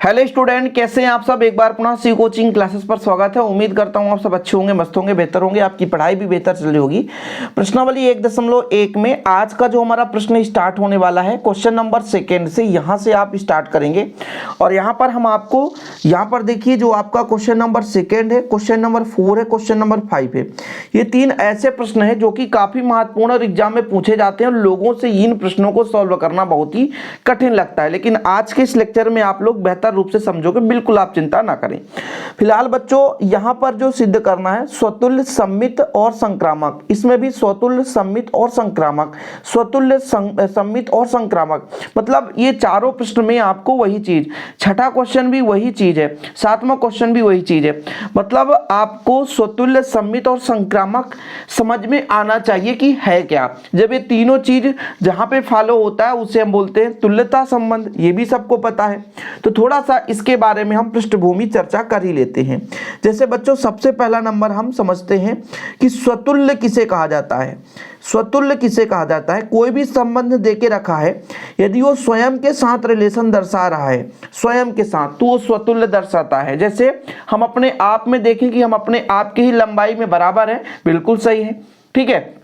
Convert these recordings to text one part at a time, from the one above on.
Hello student, कैसे हैं आप सब। एक बार पुनः सी कोचिंग क्लासेस पर स्वागत है। उम्मीद करता हूं आप सब अच्छे होंगे, मस्त होंगे, बेहतर होंगे, आपकी पढ़ाई भी बेहतर चल रही होगी। प्रश्नावली 1.1 में आज का जो हमारा प्रश्न स्टार्ट होने वाला है, क्वेश्चन नंबर 2 से यहां से आप स्टार्ट करेंगे। और यहां पर हम आपको यहां पर देखिए जो आपका क्वेश्चन नंबर 2 है, क्वेश्चन नंबर 4 है, क्वेश्चन नंबर 5 है। ये 3 ऐसे प्रश्न है जो कि काफी महत्वपूर्ण और एग्जाम में पूछे जाते हैं। लोगों से इन प्रश्नों को सॉल्व करना बहुत ही कठिन लगता है, लेकिन आज के इस लेक्चर में आप लोग बेहतर रूप से समझोगे, बिल्कुल आप चिंता ना करें। फिलहाल बच्चों यहां पर जो सिद्ध करना है स्वतुल्य, सम्मित और संक्रामक, इसमें भी स्वतुल्य, सम्मित और संक्रामक, स्वतुल्य, सम्मित और संक्रामक, मतलब ये चारों प्रश्न में आपको वही चीज, छठा क्वेश्चन भी वही चीज है, सातवां क्वेश्चन भी वही चीज है। मतलब आपको स्वतुल्य, सम्मित और संक्रामक समझ में आना चाहिए कि है क्या। जब ये तीनों चीज जहां पे फॉलो होता है उसे हम बोलते हैं तुल्यता संबंध, ये भी सबको पता है। तो थोड़ा सा इसके बारे में हम पृष्ठभूमि चर्चा कर ही लेते हैं। जैसे बच्चों सबसे पहला नंबर हम समझते हैं कि स्वतुल्य किसे कहा जाता है। स्वतुल्य किसे कहा जाता है, कोई भी संबंध देके रखा है, यदि वो स्वयं के साथ रिलेशन दर्शा रहा है, स्वयं के साथ, तो वो स्वतुल्य दर्शाता है। जैसे हम अपने आप में देखें कि हम अपने आप की ही लंबाई में बराबर है, बिल्कुल सही है, ठीक है।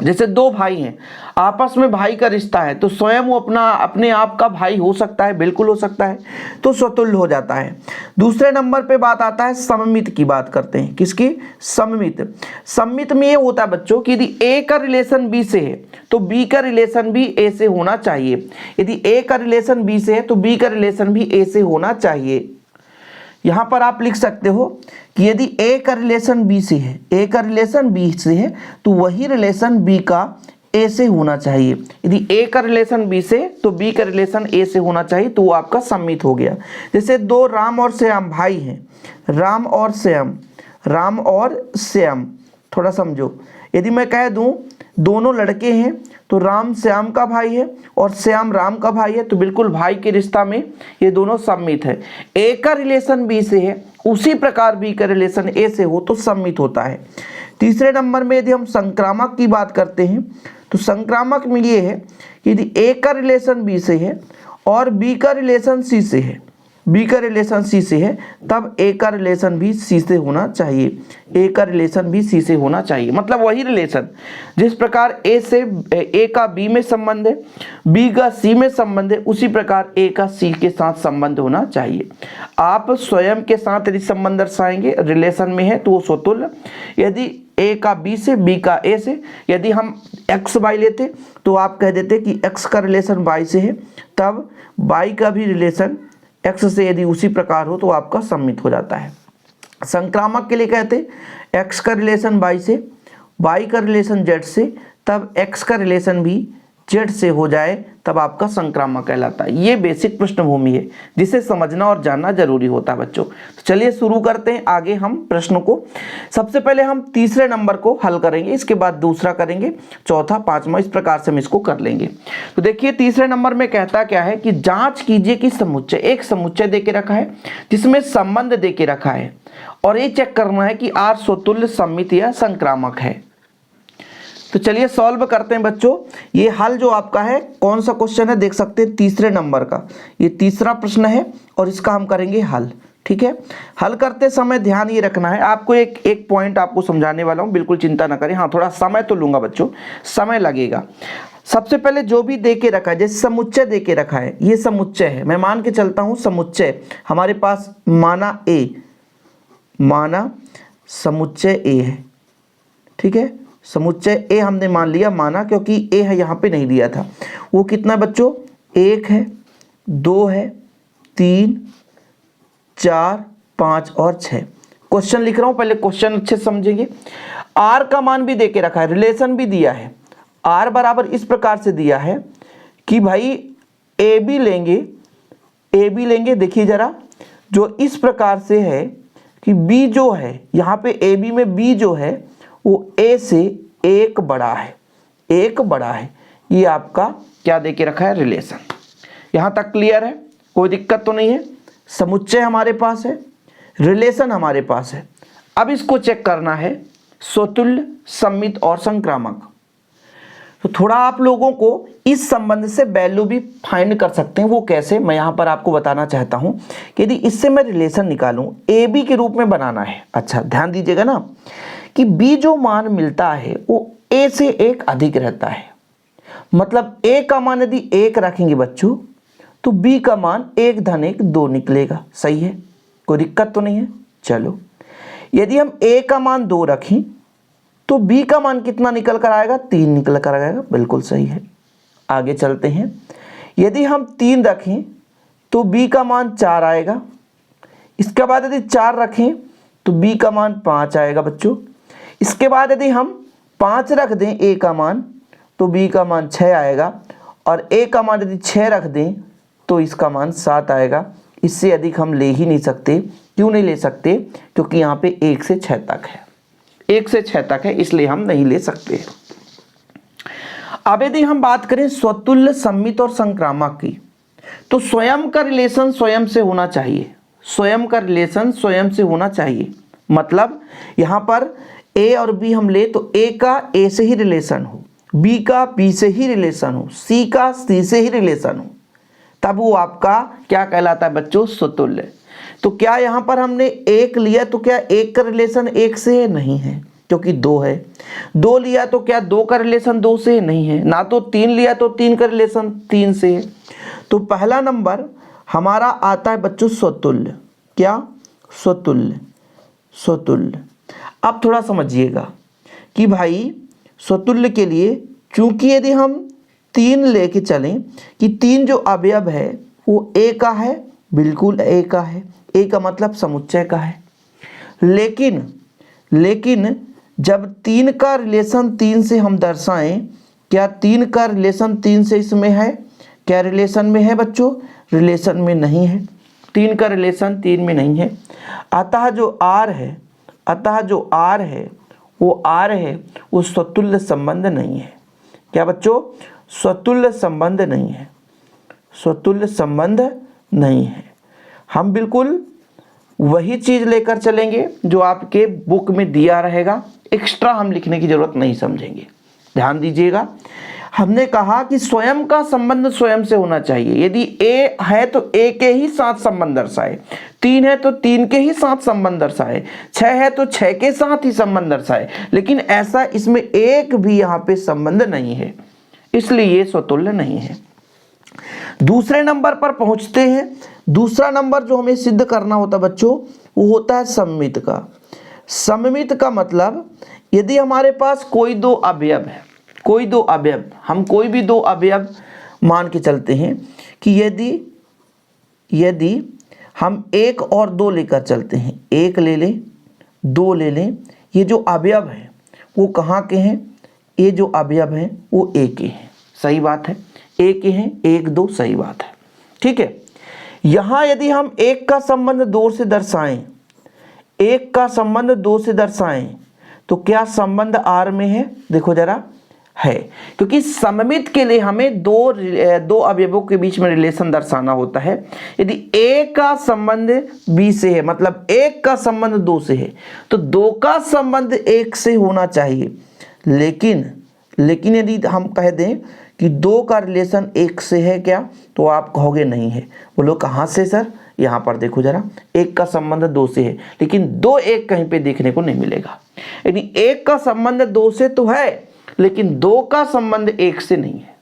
जैसे दो भाई हैं, आपस में भाई का रिश्ता है, तो स्वयं वो अपने आप का भाई हो सकता है, बिल्कुल हो सकता है, तो स्वतुल्य हो जाता है। दूसरे नंबर पे बात आता है सममित की, बात करते हैं किसकी, सममित। सममित में ये होता है बच्चों कि यदि ए का रिलेशन बी से है तो बी का रिलेशन भी ए से होना चाहिए। यदि ए का रिलेशन बी से है तो बी का रिलेशन भी ए से होना चाहिए। यहां पर आप लिख सकते हो कि यदि ए का रिलेशन बी से है, ए का रिलेशन बी से है, तो वही रिलेशन बी का ए से होना चाहिए। यदि ए का रिलेशन बी से तो बी का रिलेशन ए से होना चाहिए, तो वो आपका सम्मित हो गया। जैसे दो राम और श्याम भाई हैं, राम और श्याम, राम और श्याम, थोड़ा समझो। यदि मैं कह दूं दोनों लड़के हैं तो राम श्याम का भाई है और श्याम राम का भाई है, तो बिल्कुल भाई के रिश्ता में ये दोनों सम्मित है। ए का रिलेशन बी से है, उसी प्रकार बी का रिलेशन ए से हो तो सम्मित होता है। तीसरे नंबर में यदि हम संक्रामक की बात करते हैं तो संक्रामक में ये है कि यदि ए का रिलेशन बी से है और बी का रिलेशन सी से है, बी का रिलेशन सी से है, तब ए का रिलेशन भी सी से होना चाहिए, ए का रिलेशन भी सी से होना चाहिए। मतलब वही रिलेशन जिस प्रकार ए का बी में संबंध है, बी का सी में संबंध है, उसी प्रकार ए का सी के साथ संबंध होना चाहिए। आप स्वयं के साथ यदि संबंध दर्शाएंगे, रिलेशन में है तो वो स्वतुल्य। यदि ए का बी से, बी का ए से, यदि हम एक्स वाई लेते तो आप कह देते कि एक्स का रिलेशन वाई से है, तब वाई का भी रिलेशन एक्स से यदि उसी प्रकार हो तो आपका सम्मित हो जाता है। संक्रामक के लिए कहते एक्स का रिलेशन वाई से, वाई का रिलेशन जेड से, तब एक्स का रिलेशन भी जेड से हो जाए, तब आपका संक्रामक कहलाता है। ये बेसिक पृष्ठभूमि है जिसे समझना और जानना जरूरी होता है बच्चों। तो चलिए शुरू करते हैं आगे हम प्रश्नों को। सबसे पहले हम तीसरे नंबर को हल करेंगे, इसके बाद दूसरा करेंगे, चौथा, पांचवा, इस प्रकार से हम इसको कर लेंगे। तो देखिए तीसरे नंबर में कहता क्या है कि जांच कीजिए कि समुच्चय, एक समुच्चय देके रखा है जिसमें संबंध देके रखा है, और ये चेक करना है कि आर स्वतुल्य, सम्मित या संक्रामक है। तो चलिए सॉल्व करते हैं बच्चों। ये हल जो आपका है, कौन सा क्वेश्चन है देख सकते हैं, तीसरे नंबर का ये तीसरा प्रश्न है और इसका हम करेंगे हल, ठीक है। हल करते समय ध्यान ये रखना है, आपको एक पॉइंट आपको समझाने वाला हूं, बिल्कुल चिंता ना करें। हाँ, थोड़ा समय तो लूंगा बच्चों, समय लगेगा। सबसे पहले जो भी दे के रखा है, जैसे समुच्चय दे के रखा है, ये समुच्चय है, मैं मान के चलता हूं समुच्चय हमारे पास, माना ए, माना समुच्चय ए है, ठीक है। समुच्चय ए हमने मान लिया, माना, क्योंकि ए है यहाँ पे नहीं दिया था। वो कितना बच्चों, 1 है, 2 है, 3, 4, 5 और 6। क्वेश्चन लिख रहा हूं, पहले क्वेश्चन अच्छे से समझेंगे। आर का मान भी देके रखा है, रिलेशन भी दिया है। आर बराबर इस प्रकार से दिया है कि भाई ए बी लेंगे, देखिए जरा, जो इस प्रकार से है कि बी जो है यहाँ पे ए बी में बी जो है वो ए से एक बड़ा है, एक बड़ा है। ये आपका क्या देके रखा है, रिलेशन। यहां तक क्लियर है, कोई दिक्कत तो नहीं है। समुच्चय हमारे पास है, रिलेशन हमारे पास है। अब इसको चेक करना है स्वतुल्य, सम्मित और संक्रामक। तो थोड़ा आप लोगों को इस संबंध से वैल्यू भी फाइंड कर सकते हैं। वो कैसे, मैं यहाँ पर आपको बताना चाहता हूँ कि यदि इससे मैं रिलेशन निकालूं, ए बी के रूप में बनाना है। अच्छा ध्यान दीजिएगा ना कि बी जो मान मिलता है वो ए से एक अधिक रहता है। मतलब ए का मान यदि 1 रखेंगे बच्चों तो बी का मान 1 धन 1 2 निकलेगा। सही है, कोई दिक्कत तो नहीं है। चलो यदि हम ए का मान 2 रखें तो बी का मान कितना निकल कर आएगा, 3 निकल कर आएगा। बिल्कुल सही है। आगे चलते हैं, यदि हम 3 रखें तो बी का मान 4 आएगा। इसके बाद यदि 4 रखें तो बी का मान 5 आएगा बच्चों। इसके बाद यदि हम 5 रख दें ए का मान तो बी का मान 6 आएगा, और ए का मान यदि 6 रख दें तो इसका मान 7 आएगा। इससे अधिक हम ले ही नहीं सकते। क्यों नहीं ले सकते, क्योंकि यहाँ पे 1 से 6 तक है, 1 से 6 तक है, इसलिए हम नहीं ले सकते। अब यदि हम बात करें स्वतुल्य, सममित और संक्रामक की, तो स्वयं का रिलेशन स्वयं से होना चाहिए। स्वयं का रिलेशन स्वयं से होना चाहिए, मतलब यहाँ पर ए और बी हम ले तो ए का ए से ही रिलेशन हो, बी का बी से ही रिलेशन हो, सी का सी से ही रिलेशन हो, तब वो आपका क्या कहलाता है बच्चों, स्वतुल्य। तो क्या यहाँ पर हमने 1 लिया तो क्या 1 का रिलेशन 1 से है, नहीं है, क्योंकि 2 है। 2 लिया तो क्या 2 का रिलेशन 2 से है, नहीं है ना। तो 3 लिया तो 3 का रिलेशन 3 से है। तो पहला नंबर हमारा आता है बच्चों स्वतुल्य। क्या, स्वतुल्य। स्वतुल्य। अब थोड़ा समझिएगा कि भाई स्वतुल्य के लिए, चूंकि यदि हम 3 लेके चलें कि 3 जो अवयव है वो ए का है, बिल्कुल ए का है, ए का मतलब समुच्चय का है। लेकिन जब 3 का रिलेशन 3 से हम दर्शाएं, क्या 3 का रिलेशन 3 से इसमें है, क्या रिलेशन में है बच्चों, रिलेशन में नहीं है। 3 का रिलेशन 3 में नहीं है। अतः जो आर है वो स्वतुल्य संबंध नहीं है। क्या बच्चों, स्वतुल्य संबंध नहीं है, स्वतुल्य संबंध नहीं है। हम बिल्कुल वही चीज लेकर चलेंगे जो आपके बुक में दिया रहेगा, एक्स्ट्रा हम लिखने की जरूरत नहीं समझेंगे। ध्यान दीजिएगा, हमने कहा कि स्वयं का संबंध स्वयं से होना चाहिए। यदि ए है तो ए के ही साथ संबंध दर्शाए, 3 है तो 3 के ही साथ संबंध दर्शाए, 6 है तो 6 के साथ ही संबंध दर्शाए। लेकिन ऐसा इसमें एक भी यहाँ पे संबंध नहीं है, इसलिए ये स्वतुल्य नहीं है। दूसरे नंबर पर पहुंचते हैं। दूसरा नंबर जो हमें सिद्ध करना होता है बच्चों, वो होता है सममित का। सममित का मतलब यदि हमारे पास कोई 2 अवयव है, कोई 2 अवयव, हम कोई भी 2 अवयव मान के चलते हैं कि यदि हम 1 और 2 लेकर चलते हैं, 1 ले लें 2 ले लें, ये जो अवयव है वो कहाँ के हैं, ये जो अवयव हैं वो ए के हैं। सही बात है, ए के हैं, 1 2 सही बात है। ठीक है, यहाँ यदि हम 1 का संबंध 2 से दर्शाएं, 1 का संबंध 2 से दर्शाएं तो क्या संबंध आर में है, देखो जरा, है। क्योंकि सममित के लिए हमें दो अवयवों के बीच में रिलेशन दर्शाना होता है। यदि ए का संबंध बी से है, मतलब 1 का संबंध 2 से है, तो 2 का संबंध 1 से होना चाहिए। लेकिन यदि हम कह दें कि 2 का रिलेशन 1 से है क्या, तो आप कहोगे नहीं है। बोलो कहाँ से सर, यहाँ पर देखो जरा, 1 का संबंध 2 से है, लेकिन 2 1 कहीं पे देखने को नहीं मिलेगा। यदि 1 का संबंध 2 से तो है, लेकिन 2 का संबंध 1 से नहीं है,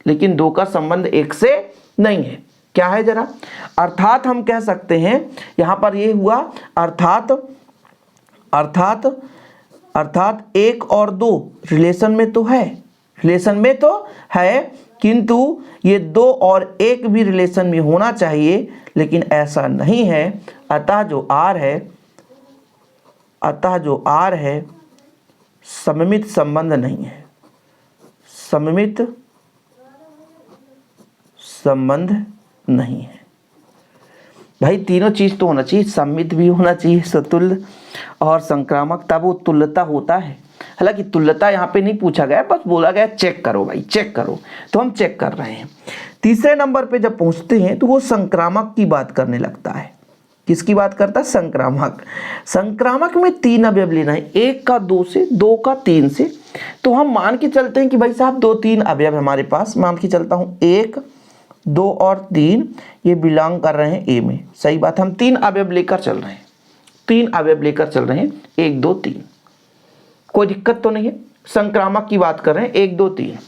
लेकिन 2 का संबंध 1 से नहीं है। क्या है जरा, अर्थात हम कह सकते हैं यहाँ पर ये हुआ, अर्थात 1 और 2 रिलेशन में तो है, किंतु ये 2 और 1 भी रिलेशन में होना चाहिए, लेकिन ऐसा नहीं है। अतः जो आर है सममित संबंध नहीं है, सममित संबंध नहीं है। भाई तीनों चीज तो होना चाहिए, सममित भी होना चाहिए, स्वतुल्य और संक्रामक, तब वो तुल्यता होता है। हालांकि तुल्यता यहाँ पे नहीं पूछा गया, बस बोला गया चेक करो भाई, चेक करो, तो हम चेक कर रहे हैं। तीसरे नंबर पे जब पहुंचते हैं तो वो संक्रामक की बात करने लगता है। किसकी बात करता है, संक्रामक। संक्रामक में 3 अवयव लेना है, 1 का 2 से, 2 का 3 से, तो हम मान के चलते हैं कि भाई साहब 2 3 अवयव हमारे पास, मान के चलता हूँ 1 2 और 3 ये बिलोंग कर रहे हैं ए में। सही बात है, हम 3 अवयव लेकर चल रहे हैं, 3 अवयव लेकर चल रहे हैं, 1 2 3, कोई दिक्कत तो नहीं है। संक्रामक की बात कर रहे हैं 1 2 3।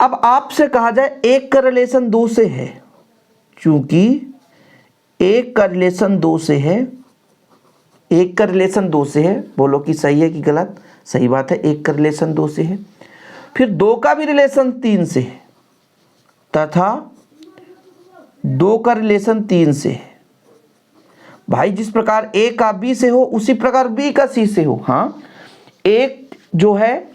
अब आपसे कहा जाए 1 का रिलेशन 2 से है, क्योंकि 1 का रिलेशन 2 से है, 1 का रिलेशन 2 से है, बोलो कि सही है कि गलत। सही बात है, 1 का रिलेशन 2 से है। फिर 2 का भी रिलेशन 3 से है तथा 2 का रिलेशन 3 से है। भाई जिस प्रकार ए का बी से हो उसी प्रकार बी का सी से हो। हाँ, एक जो है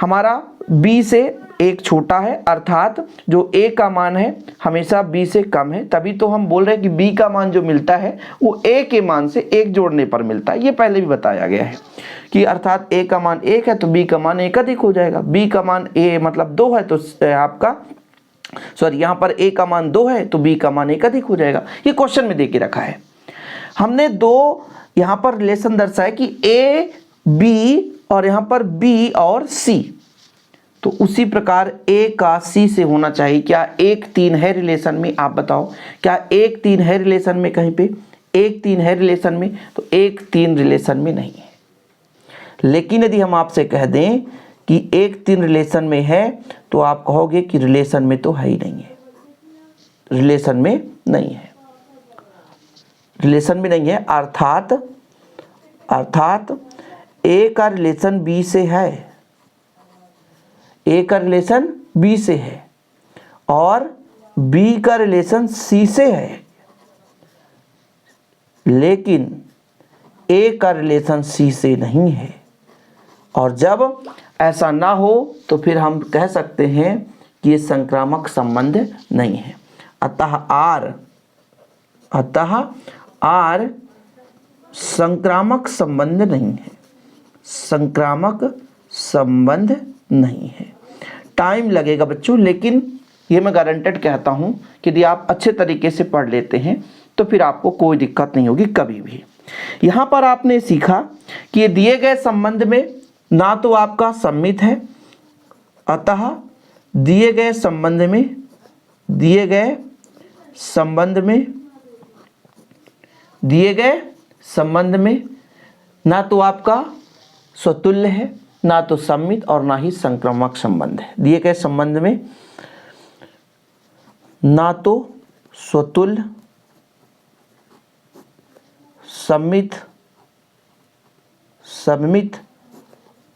हमारा बी से एक छोटा है, अर्थात जो ए का मान है हमेशा बी से कम है, तभी तो हम बोल रहे हैं कि बी का मान जो मिलता है वो ए के मान से 1 जोड़ने पर मिलता है। ये पहले भी बताया गया है कि अर्थात ए का मान 1 है तो बी का मान 1 अधिक हो जाएगा। बी का मान ए मतलब 2 है तो आपका सॉरी यहाँ पर ए का मान 2 है तो बी का मान 1 अधिक हो जाएगा। ये क्वेश्चन में दे के रखा है। हमने 2 यहाँ पर रिलेशन दर्शाया कि ए बी और यहाँ पर बी और सी, तो उसी प्रकार ए का सी से होना चाहिए। क्या 1 3 है रिलेशन में? आप बताओ, क्या 1 3 है रिलेशन में? कहीं पे 1 3 है रिलेशन में? तो 1 3 रिलेशन में नहीं है। लेकिन यदि हम आपसे कह दें कि 1 3 रिलेशन में है तो आप कहोगे कि रिलेशन में तो है ही नहीं है, रिलेशन में नहीं है, रिलेशन में नहीं है। अर्थात ए का रिलेशन बी से है, ए का रिलेशन बी से है और बी का रिलेशन सी से है, लेकिन ए का रिलेशन सी से नहीं है। और जब ऐसा ना हो तो फिर हम कह सकते हैं कि ये संक्रामक संबंध नहीं है। अतः आर संक्रामक संबंध नहीं है, संक्रामक संबंध नहीं है। टाइम लगेगा बच्चों, लेकिन ये मैं गारंटेड कहता हूँ कि यदि आप अच्छे तरीके से पढ़ लेते हैं तो फिर आपको कोई दिक्कत नहीं होगी कभी भी। यहाँ पर आपने सीखा कि ये दिए गए संबंध में ना तो आपका सम्मित है, अतः दिए गए संबंध में ना तो आपका स्वतुल्य है, ना तो सम्मित और ना ही संक्रामक संबंध है। दिए गए संबंध में ना तो स्वतुल्य, सम्मित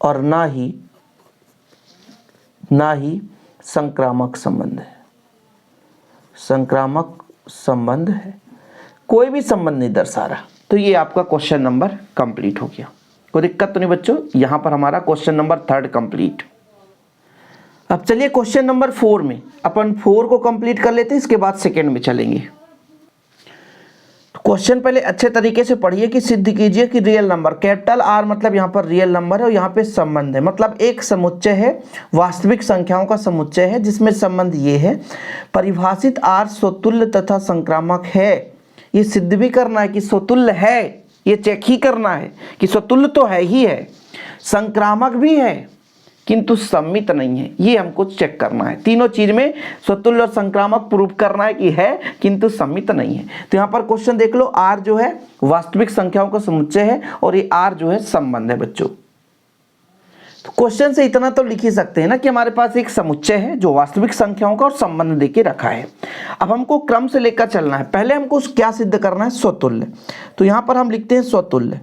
और ना ही संक्रामक संबंध है। संक्रामक संबंध है, कोई भी संबंध नहीं दर्शा रहा। तो ये आपका क्वेश्चन नंबर कंप्लीट हो गया। कोई दिक्कत तो नहीं बच्चों, यहाँ पर हमारा क्वेश्चन नंबर 3 कंप्लीट। अब चलिए क्वेश्चन नंबर 4 में अपन 4 को कंप्लीट कर लेते हैं, इसके बाद सेकंड में चलेंगे। तो क्वेश्चन पहले अच्छे तरीके से पढ़िए कि सिद्ध कीजिए कि रियल नंबर, कैपिटल आर मतलब यहाँ पर रियल नंबर है और यहाँ पे संबंध है, मतलब एक समुच्चय है, वास्तविक संख्याओं का समुच्चय है जिसमें संबंध ये है। परिभाषित आर स्वतुल्य तथा संक्रामक है, ये सिद्ध भी करना है कि स्वतुल्य है, ये चेक ही करना है कि स्वतुल्य तो है ही है, संक्रामक भी है किंतु सम्मित नहीं है, ये हमको चेक करना है। तीनों चीज में स्वतुल्य और संक्रामक प्रूव करना है कि है किंतु सम्मित नहीं है। तो यहाँ पर क्वेश्चन देख लो, आर जो है वास्तविक संख्याओं का समुच्चय है और ये आर जो है संबंध है बच्चों। तो क्वेश्चन से इतना तो लिख ही सकते हैं ना कि हमारे पास एक समुच्चय है जो वास्तविक संख्याओं का और संबंध देके रखा है। अब हमको क्रम से लेकर चलना है। पहले हमको क्या सिद्ध करना है? स्वतुल्य। तो यहाँ पर हम लिखते हैं स्वतुल्य।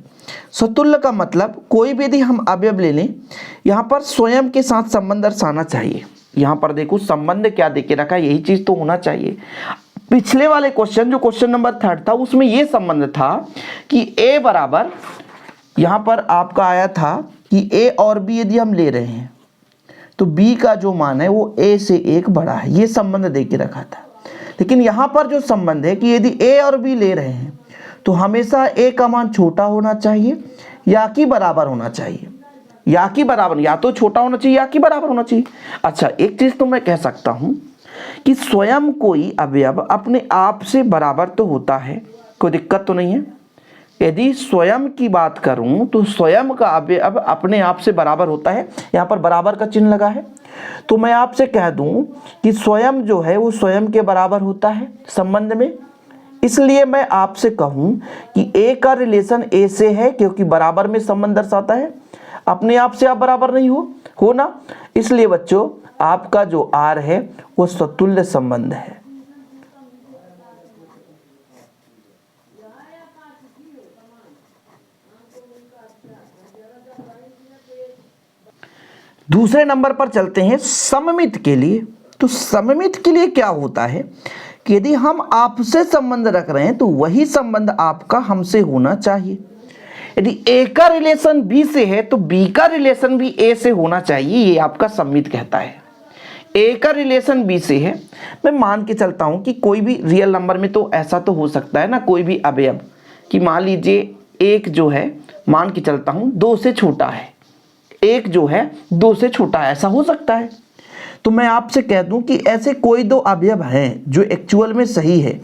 स्वतुल्य का मतलब कोई भी यदि हम अवयव ले लें, यहाँ पर स्वयं के साथ संबंध दर्शाना चाहिए। यहाँ पर देखो संबंध क्या देके रखा है, यही चीज तो होना चाहिए। पिछले वाले क्वेश्चन जो क्वेश्चन नंबर 3 था उसमें यह संबंध था कि ए बराबर, यहाँ पर आपका आया था कि ए और बी यदि हम ले रहे हैं तो बी का जो मान है वो ए से 1 बड़ा है, ये संबंध देके रखा था। लेकिन यहाँ पर जो संबंध है कि यदि ए और बी ले रहे हैं तो हमेशा ए का मान छोटा होना चाहिए या कि बराबर होना चाहिए, या कि बराबर, या तो छोटा होना चाहिए या कि बराबर होना चाहिए। अच्छा, एक चीज तो मैं कह सकता हूं कि स्वयं कोई अवयव अपने आप से बराबर तो होता है, कोई दिक्कत तो नहीं है। यदि स्वयं की बात करूं तो स्वयं का अवयव अपने आप से बराबर होता है। यहाँ पर बराबर का चिन्ह लगा है, तो मैं आपसे कह दूं कि स्वयं जो है वो स्वयं के बराबर होता है संबंध में। इसलिए मैं आपसे कहूं कि ए का रिलेशन ए से है, क्योंकि बराबर में संबंध दर्शाता है। अपने आप से आप बराबर नहीं हो ना, इसलिए बच्चों आपका जो आर है वो स्वतुल्य संबंध है। दूसरे नंबर पर चलते हैं सममित के लिए। तो सममित के लिए क्या होता है कि यदि हम आपसे संबंध रख रहे हैं तो वही संबंध आपका हमसे होना चाहिए। यदि ए का रिलेशन बी से है तो बी का रिलेशन भी ए से होना चाहिए, ये आपका सममित कहता है। ए का रिलेशन बी से है, मैं मान के चलता हूं कि कोई भी रियल नंबर में तो ऐसा तो हो सकता है ना, कोई भी अवयव कि मान लीजिए एक जो है, मान के चलता हूं 2 से छोटा है, एक जो है 2 से छोटा है, ऐसा हो सकता है। तो मैं आपसे कह दूं कि ऐसे कोई 2 अवयव हैं जो एक्चुअल में सही है।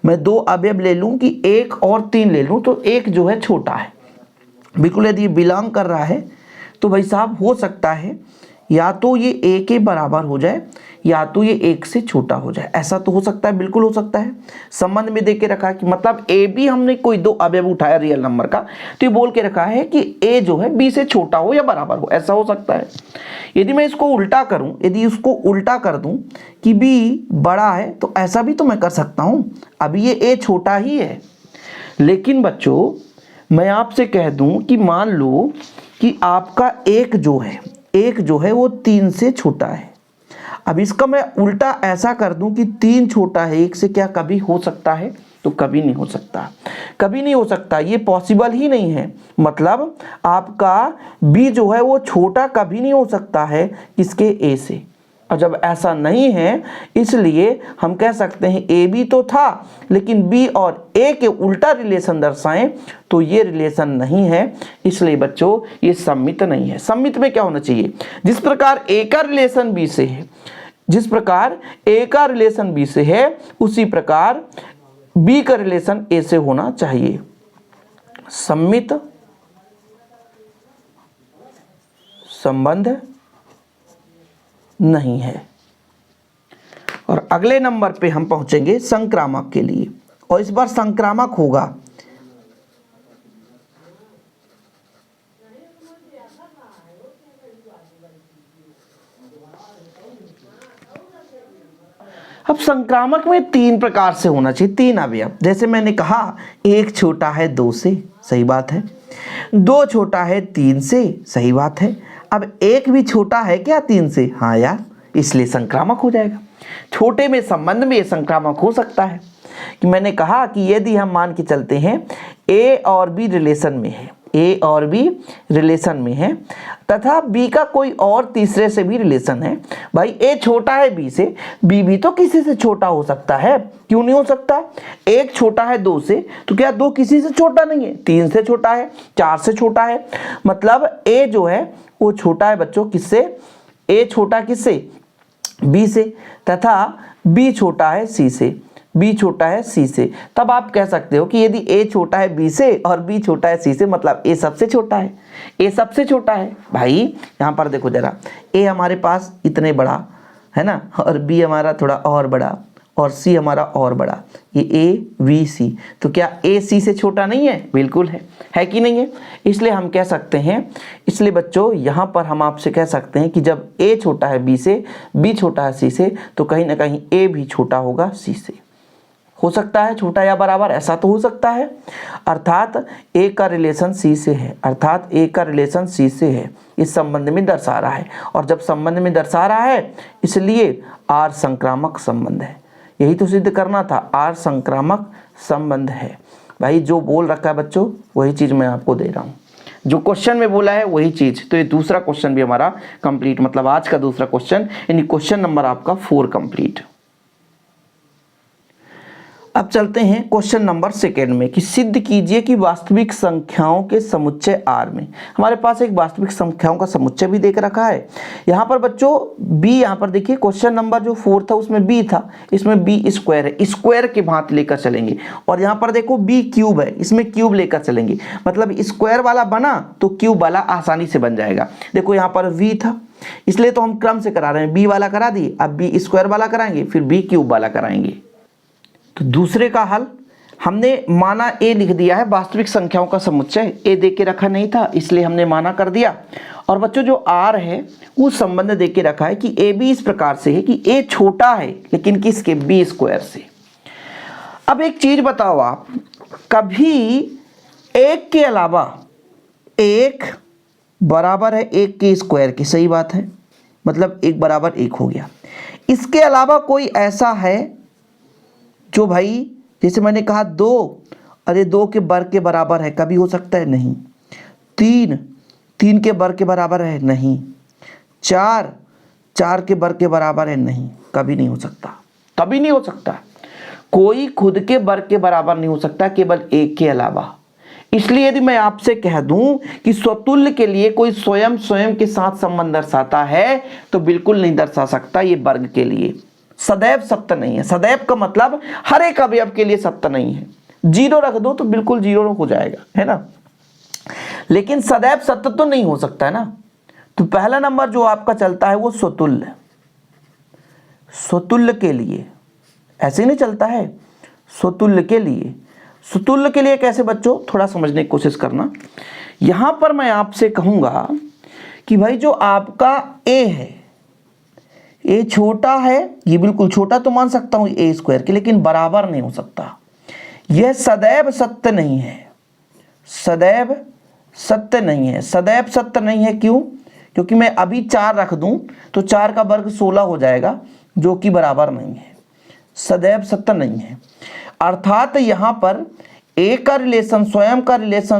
मैं 2 अवयव ले लूं कि 1 और 3 ले लूं, तो एक जो है छोटा है बिल्कुल। यदि ये बिलोंग कर रहा है तो भाई साहब हो सकता है या तो ये ए के बराबर हो जाए या तो ये 1 से छोटा हो जाए, ऐसा तो हो सकता है, बिल्कुल हो सकता है। संबंध में दे के रखा है कि मतलब ए बी, हमने कोई 2 अवयव उठाया रियल नंबर का, तो ये बोल के रखा है कि ए जो है बी से छोटा हो या बराबर हो, ऐसा हो सकता है। यदि मैं इसको उल्टा करूं, यदि इसको उल्टा कर दूं कि बी बड़ा है, तो ऐसा भी तो मैं कर सकता हूं। अभी ये ए छोटा ही है, लेकिन बच्चों मैं आपसे कह दूं कि मान लो कि आपका एक जो है वो 3 से छोटा है। अब इसका मैं उल्टा ऐसा कर दूं कि 3 छोटा है 1 से, क्या कभी हो सकता है? तो कभी नहीं हो सकता, कभी नहीं हो सकता, ये पॉसिबल ही नहीं है। मतलब आपका बी जो है वो छोटा कभी नहीं हो सकता है किसके? ए से। और जब ऐसा नहीं है, इसलिए हम कह सकते हैं ए बी तो था, लेकिन बी और ए के उल्टा रिलेशन दर्शाएं तो ये रिलेशन नहीं है, इसलिए बच्चों ये सममित नहीं है। सममित में क्या होना चाहिए? जिस प्रकार ए का रिलेशन बी से है, जिस प्रकार ए का रिलेशन बी से है, उसी प्रकार बी का रिलेशन ए से होना चाहिए। सममित संबंध नहीं है। और अगले नंबर पे हम पहुंचेंगे संक्रामक के लिए, और इस बार संक्रामक होगा अब संक्रामक में 3 प्रकार से होना चाहिए, 3 अवयव। जैसे मैंने कहा, एक छोटा है 2 से, सही बात है। 2 छोटा है 3 से, सही बात है। अब एक भी छोटा है क्या 3 से? हाँ यार, इसलिए संक्रामक हो जाएगा। छोटे में संबंध में संक्रामक हो सकता है कि मैंने कहा कि यदि हम मान के चलते हैं ए और बी रिलेशन में है, ए और बी रिलेशन में है, तथा बी का कोई और तीसरे से भी रिलेशन है। भाई ए छोटा है बी से, बी भी तो किसी से छोटा हो सकता है, क्यों नहीं हो सकता? एक छोटा है 2 से, तो क्या 2 किसी से छोटा नहीं है? 3 से छोटा है, 4 से छोटा है। मतलब ए जो है वो छोटा है बच्चों किससे? ए छोटा किससे? बी से, तथा बी छोटा है सी से, बी छोटा है सी से। तब आप कह सकते हो कि यदि ए छोटा है बी से और बी छोटा है सी से, मतलब ए सबसे छोटा है, ए सबसे छोटा है। भाई यहाँ पर देखो जरा, ए हमारे पास इतने बड़ा है ना, और बी हमारा थोड़ा और बड़ा, और सी हमारा और बड़ा, ये ए बी सी। तो क्या ए सी से छोटा नहीं है? बिल्कुल है कि नहीं है? इसलिए हम कह सकते हैं, इसलिए बच्चों यहाँ पर हम आपसे कह सकते हैं कि जब ए छोटा है बी से, बी छोटा है सी से, तो कहीं ना कहीं ए भी छोटा होगा सी से। हो सकता है छोटा या बराबर, ऐसा तो हो सकता है। अर्थात ए का रिलेशन सी से है, अर्थात ए का रिलेशन सी से है, इस संबंध में दर्शा रहा है। और जब संबंध में दर्शा रहा है, इसलिए आर संक्रामक संबंध है। यही तो सिद्ध करना था, आर संक्रामक संबंध है। भाई जो बोल रखा है बच्चों, वही चीज़ मैं आपको दे रहा हूँ, जो क्वेश्चन में बोला है वही चीज़। तो ये दूसरा क्वेश्चन भी हमारा कंप्लीट, मतलब आज का दूसरा क्वेश्चन, यानी क्वेश्चन नंबर आपका 4 कंप्लीट। अब चलते हैं क्वेश्चन नंबर सेकेंड में कि सिद्ध कीजिए कि वास्तविक संख्याओं के समुच्चय R में, हमारे पास एक वास्तविक संख्याओं का समुच्चय भी देख रखा है। यहाँ पर बच्चों B, यहाँ पर देखिए क्वेश्चन नंबर जो 4 था उसमें B था, इसमें B स्क्वायर है, स्क्वायर के भांति लेकर चलेंगे। और यहाँ पर देखो B क्यूब है, इसमें क्यूब लेकर चलेंगे, मतलब स्क्वायर वाला बना तो क्यूब वाला आसानी से बन जाएगा। देखो यहाँ पर V था, इसलिए तो हम क्रम से करा रहे हैं, B वाला करा दिए, अब B स्क्वायर वाला कराएंगे, फिर B क्यूब वाला कराएंगे। तो दूसरे का हल हमने माना A लिख दिया है, वास्तविक संख्याओं का समुच्चय A दे के रखा नहीं था इसलिए हमने माना कर दिया। और बच्चों जो R है वो संबंध दे के रखा है कि AB इस प्रकार से है कि A छोटा है लेकिन किसके, B स्क्वायर से। अब एक चीज बताओ आप, कभी एक के अलावा एक बराबर है एक के स्क्वायर के, सही बात है, मतलब एक बराबर एक हो गया। इसके अलावा कोई ऐसा है जो भाई जैसे मैंने कहा 2, अरे 2 के वर्ग के बराबर है, कभी हो सकता है, नहीं। 3 के वर्ग के बराबर है, नहीं। 4 के वर्ग के बराबर है, नहीं, कभी नहीं हो सकता, कभी नहीं हो सकता। कोई खुद के वर्ग के बराबर नहीं हो सकता केवल एक के अलावा। इसलिए यदि मैं आपसे कह दूं कि स्वतुल्य के लिए कोई स्वयं के साथ संबंध दर्शाता है तो बिल्कुल नहीं दर्शा सकता, ये वर्ग के लिए सदैव सत्य नहीं है। सदैव का मतलब हर एक अवयव के लिए सत्य नहीं है, 0 रख दो तो बिल्कुल 0 हो जाएगा, है ना, लेकिन सदैव सत्य तो नहीं हो सकता है ना। तो पहला नंबर जो आपका चलता है वो स्वतुल्य, स्वतुल्य के लिए ऐसे नहीं चलता है, स्वतुल्य के लिए। स्वतुल्य के लिए कैसे बच्चों, थोड़ा समझने की कोशिश करना। यहां पर मैं आपसे कहूंगा कि भाई जो आपका A है, ए छोटा है, ये बिल्कुल छोटा तो मान सकता हूं ए स्क्वायर के, लेकिन बराबर नहीं हो सकता। यह सदैव सत्य नहीं है, सदैव सत्य नहीं है। सदैव सत्य नहीं है क्यों, क्योंकि मैं अभी 4 रख दूं तो 4 का वर्ग 16 हो जाएगा, जो कि बराबर नहीं है, सदैव सत्य नहीं है। अर्थात यहां पर ए का रिलेशन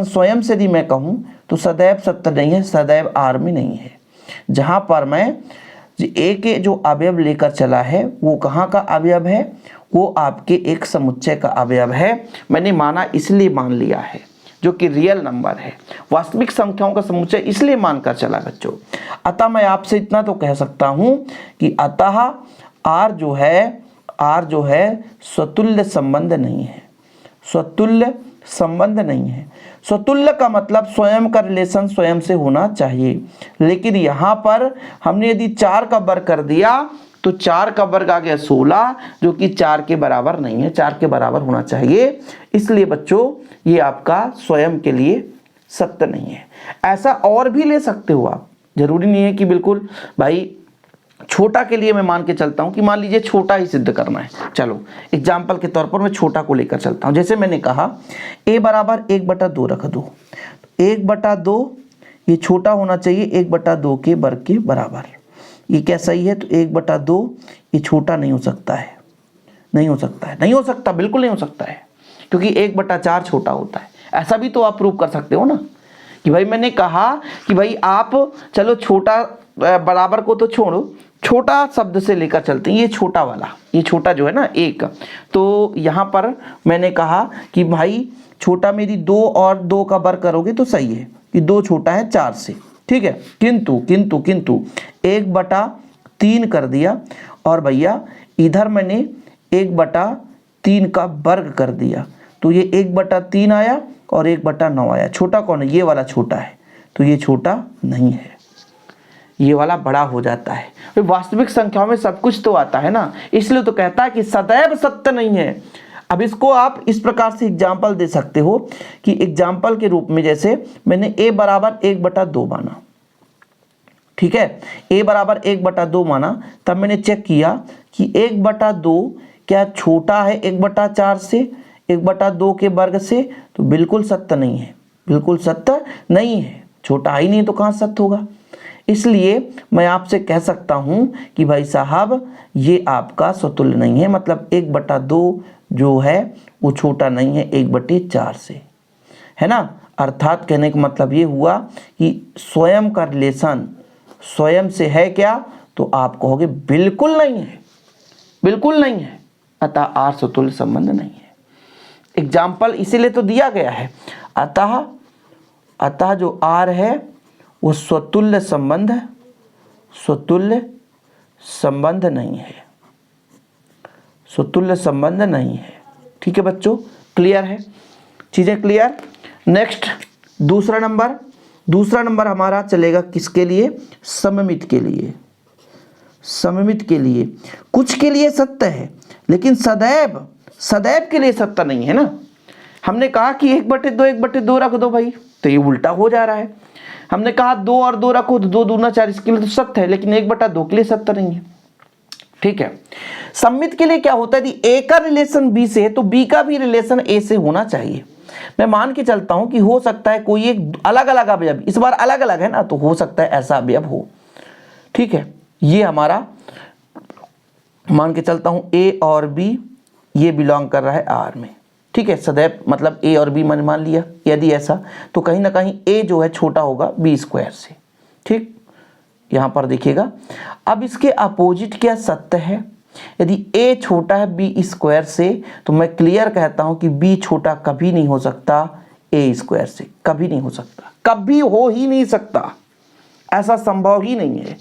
स्वयं से यदि मैं कहूं तो सदैव सत्य नहीं है, सदैव R में नहीं है। जहां पर मैं ए के जो अवयव लेकर चला है वो कहाँ का अवयव है, वो आपके एक समुच्चय का अवयव है। मैंने माना इसलिए मान लिया है, जो कि रियल नंबर है, वास्तविक संख्याओं का समुच्चय इसलिए मानकर चला बच्चों। अतः मैं आपसे इतना तो कह सकता हूं कि अतः R जो है स्वतुल्य संबंध नहीं है, स्वतुल्य संबंध नहीं है। स्वतुल्य का मतलब स्वयं का रिलेशन स्वयं से होना चाहिए, लेकिन यहाँ पर हमने यदि 4 का वर्ग कर दिया तो 4 का वर्ग आ गया 16, जो कि 4 के बराबर नहीं है, 4 के बराबर होना चाहिए। इसलिए बच्चों ये आपका स्वयं के लिए सत्य नहीं है। ऐसा और भी ले सकते हो आप, जरूरी नहीं है कि बिल्कुल भाई छोटा के लिए मैं मान के चलता हूं कि मान लीजिए छोटा ही सिद्ध करना है, चलो एग्जाम्पल के तौर पर मैं छोटा को लेकर चलता हूं। जैसे मैंने कहा a बराबर 1/2 रख दो, 1/2 ये छोटा होना चाहिए 1/2 के वर्ग के बराबर। ये क्या सही है, तो 1/2 ये छोटा नहीं हो सकता है, नहीं हो सकता है, नहीं हो सकता, बिल्कुल नहीं हो सकता है, क्योंकि 1/4 छोटा होता है। ऐसा भी तो आप प्रूव कर सकते हो ना कि भाई मैंने कहा कि भाई आप चलो छोटा बराबर को तो छोड़ो, छोटा शब्द से लेकर चलते हैं, ये छोटा वाला, ये छोटा जो है ना 1, तो यहाँ पर मैंने कहा कि भाई छोटा मेरी 2 और 2 का वर्ग करोगे तो सही है कि 2 छोटा है 4 से, ठीक है। किंतु 1/3 कर दिया और भैया इधर मैंने 1/3 का वर्ग कर दिया, तो ये 1/3 आया और 1/9 आया। छोटा कौन है, ये वाला छोटा है, तो ये छोटा नहीं है, ये वाला बड़ा हो जाता है। फिर वास्तविक संख्याओं में सब कुछ तो आता है ना, इसलिए तो कहता है कि सदैव सत्य नहीं है। अब इसको आप इस प्रकार से एग्जाम्पल दे सकते हो कि एग्जाम्पल के रूप में जैसे मैंने a बराबर 1/2 माना, ठीक है, a बराबर 1/2 माना, तब मैंने चेक किया कि 1/2 क्या छोटा है 1/4 से, 1/2 के वर्ग से, तो बिल्कुल सत्य नहीं है, बिल्कुल सत्य नहीं है, छोटा ही नहीं तो कहाँ सत्य होगा। इसलिए मैं आपसे कह सकता हूं कि भाई साहब ये आपका स्वतुल्य नहीं है, मतलब 1/2 जो है वो छोटा नहीं है 1/4 से, है ना। अर्थात कहने का मतलब ये हुआ कि स्वयं का रिलेशन स्वयं से है क्या, तो आप कहोगे बिल्कुल नहीं है, बिल्कुल नहीं है, अतः R स्वतुल्य संबंध नहीं है। एग्जाम्पल इसीलिए तो दिया गया है। अतः जो आर है वो स्वतुल्य संबंध है, स्वतुल्य संबंध नहीं है, स्वतुल्य संबंध नहीं है। ठीक है बच्चों, क्लियर है, चीजें क्लियर। नेक्स्ट दूसरा नंबर हमारा चलेगा किसके लिए? सममित के लिए। सममित के लिए कुछ के लिए सत्य है लेकिन सदैव के लिए सत्य नहीं है ना। हमने कहा कि 1/2 रख दो भाई, तो ये उल्टा हो जा रहा है। हमने कहा 2 और 2 रखो तो 2 दूना 4, इसके लिए तो सत्य है, लेकिन 1/2 के लिए सत्य नहीं है। ठीक है, सममित के लिए क्या होता है? यदि ए का रिलेशन बी से है तो बी का भी रिलेशन ए से होना चाहिए। मैं मान के चलता हूं कि हो सकता है कोई एक अलग अलग अवयव, इस बार अलग अलग है ना, तो हो सकता है ऐसा अवयव हो। ठीक है, ये हमारा मान के चलता हूं ए और बी ये बिलोंग कर रहा है आर में। ठीक है, सदैव मतलब ए और बी मैंने मान लिया। यदि ऐसा तो कहीं ना कहीं ए जो है छोटा होगा बी स्क्वायर से। ठीक, यहां पर देखिएगा। अब इसके अपोजिट क्या सत्य है? यदि ए छोटा है बी स्क्वायर से तो मैं क्लियर कहता हूं कि बी छोटा कभी नहीं हो सकता ए स्क्वायर से, कभी नहीं हो सकता, कभी हो ही नहीं सकता, ऐसा संभव ही नहीं है।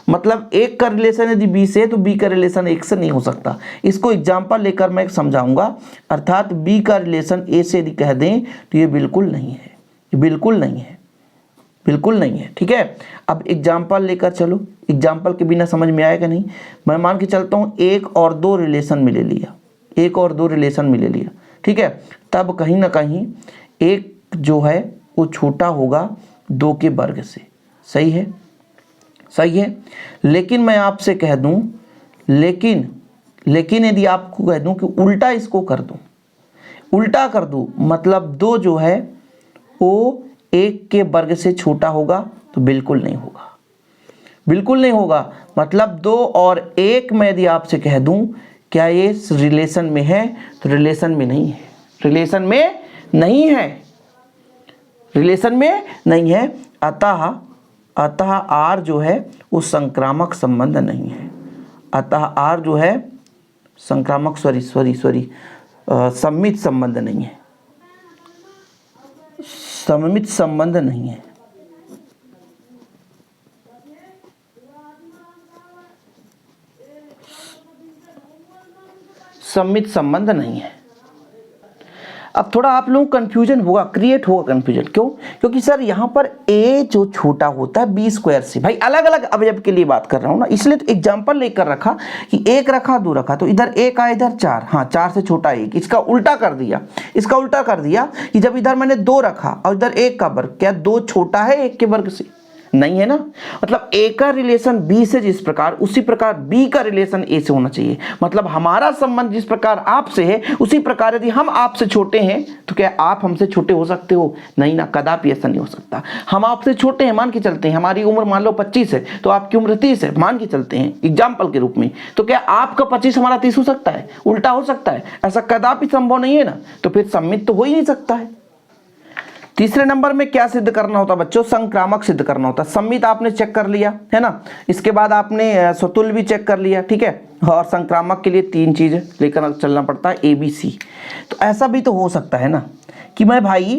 मतलब एक का रिलेशन यदि बी से है तो बी का रिलेशन एक से नहीं हो सकता। इसको एग्जांपल लेकर मैं समझाऊंगा। अर्थात बी का रिलेशन ए से यदि कह दें तो ये बिल्कुल नहीं है, ये बिल्कुल नहीं है, बिल्कुल नहीं है। ठीक है, अब एग्जाम्पल लेकर चलो। एग्जाम्पल के बिना समझ में आएगा नहीं। मैं मान के चलता हूँ 1 और 2 रिलेशन में ले लिया, 1 और 2 रिलेशन में ले लिया। ठीक है, तब कहीं ना कहीं एक जो है वो छोटा होगा 2 के वर्ग से। सही है, सही है। लेकिन मैं आपसे कह दूं, लेकिन यदि आपको कह दूं कि उल्टा इसको कर दूं, उल्टा कर दूं, मतलब 2 जो है वो 1 के वर्ग से छोटा होगा, तो बिल्कुल नहीं होगा, बिल्कुल नहीं होगा। मतलब 2 और 1 में यदि आपसे कह दूं क्या ये रिलेशन में है, तो रिलेशन में नहीं है, रिलेशन में नहीं है, रिलेशन में नहीं है। अतः आर जो है वो संक्रामक संबंध नहीं है। अतः आर जो है संक्रामक सममित संबंध नहीं है, सममित संबंध नहीं है। सममित संबंध नहीं है। अब थोड़ा आप लोगों को कंफ्यूजन होगा, क्रिएट होगा कंफ्यूजन। क्यों? क्योंकि सर यहाँ पर ए जो छोटा होता है बी स्क्वायर से, भाई अलग अलग अवयव के लिए बात कर रहा हूँ ना, इसलिए तो एग्जांपल लेकर रखा कि 1 रखा 2 रखा, तो इधर 1 आया इधर 4, हाँ 4 से छोटा 1। इसका उल्टा कर दिया, इसका उल्टा कर दिया कि जब इधर मैंने 2 रखा और इधर 1 का वर्ग, क्या 2 छोटा है 1 के वर्ग से? नहीं है ना। मतलब ए का रिलेशन बी से जिस प्रकार, उसी प्रकार बी का रिलेशन ए से होना चाहिए। मतलब हमारा संबंध जिस प्रकार आपसे है उसी प्रकार यदि हम आपसे छोटे हैं तो क्या आप हमसे छोटे हो सकते हो? नहीं ना, कदापि ऐसा नहीं हो सकता। हम आपसे छोटे हैं, मान के चलते हैं हमारी उम्र मान लो 25 है तो आपकी उम्र 30 है, मान के चलते हैं एग्जाम्पल के रूप में, तो क्या आपका 25 हमारा 30 हो सकता है? उल्टा हो सकता है? ऐसा कदापि संभव नहीं है ना, तो फिर सममित तो हो ही नहीं सकता है। तीसरे नंबर में क्या सिद्ध करना होता बच्चों? संक्रामक सिद्ध करना होता। सममित आपने चेक कर लिया है ना, इसके बाद आपने स्वतुल्य भी चेक कर लिया। ठीक है, और संक्रामक के लिए 3 चीज लेकर चलना पड़ता है, ABC। तो ऐसा भी तो हो सकता है ना कि मैं भाई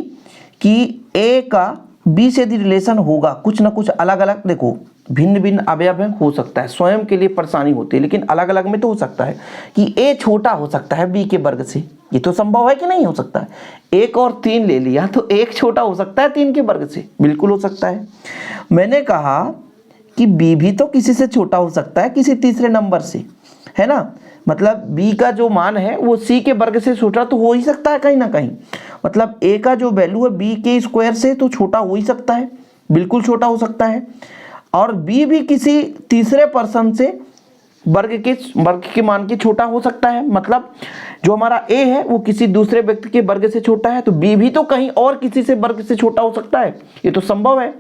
कि A का B से यदि रिलेशन होगा, कुछ ना कुछ अलग अलग, देखो भिन्न भिन्न अवयव हो सकता है, स्वयं के लिए परेशानी होती है, लेकिन अलग अलग में तो हो सकता है कि A छोटा हो सकता है B के वर्ग से। ये तो संभव है कि नहीं हो सकता है? 1 और 3 ले लिया तो 1 छोटा हो सकता है 3 के वर्ग से, बिल्कुल हो सकता है। मैंने कहा कि B भी तो किसी से छोटा हो सकता है, किसी तीसरे नंबर से, है ना। मतलब B का जो मान है वो C के वर्ग से छोटा तो हो ही सकता है कहीं ना कहीं। मतलब A का जो वैल्यू है B के स्क्वायर से तो छोटा हो ही सकता है, बिल्कुल छोटा हो सकता है। और B भी किसी तीसरे पर्सन से वर्ग के मान के छोटा हो सकता है। मतलब जो हमारा A है वो किसी दूसरे व्यक्ति के वर्ग से छोटा है, तो B भी तो कहीं और किसी से वर्ग से छोटा हो सकता है, ये तो संभव है।